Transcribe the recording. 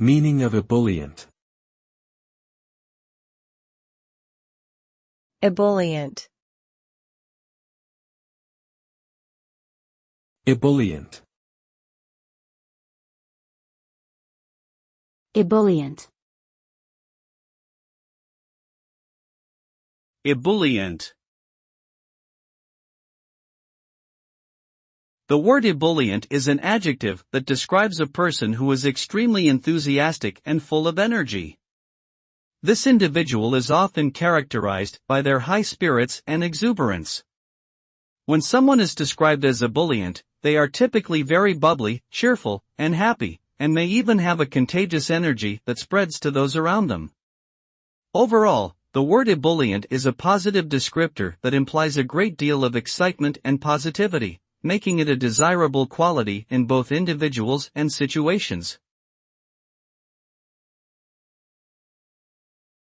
Meaning of ebullient. Ebullient. Ebullient. Ebullient. Ebullient. The word ebullient is an adjective that describes a person who is extremely enthusiastic and full of energy. This individual is often characterized by their high spirits and exuberance. When someone is described as ebullient, they are typically very bubbly, cheerful, and happy, and may even have a contagious energy that spreads to those around them. Overall, the word ebullient is a positive descriptor that implies a great deal of excitement and positivity, making it a desirable quality in both individuals and situations.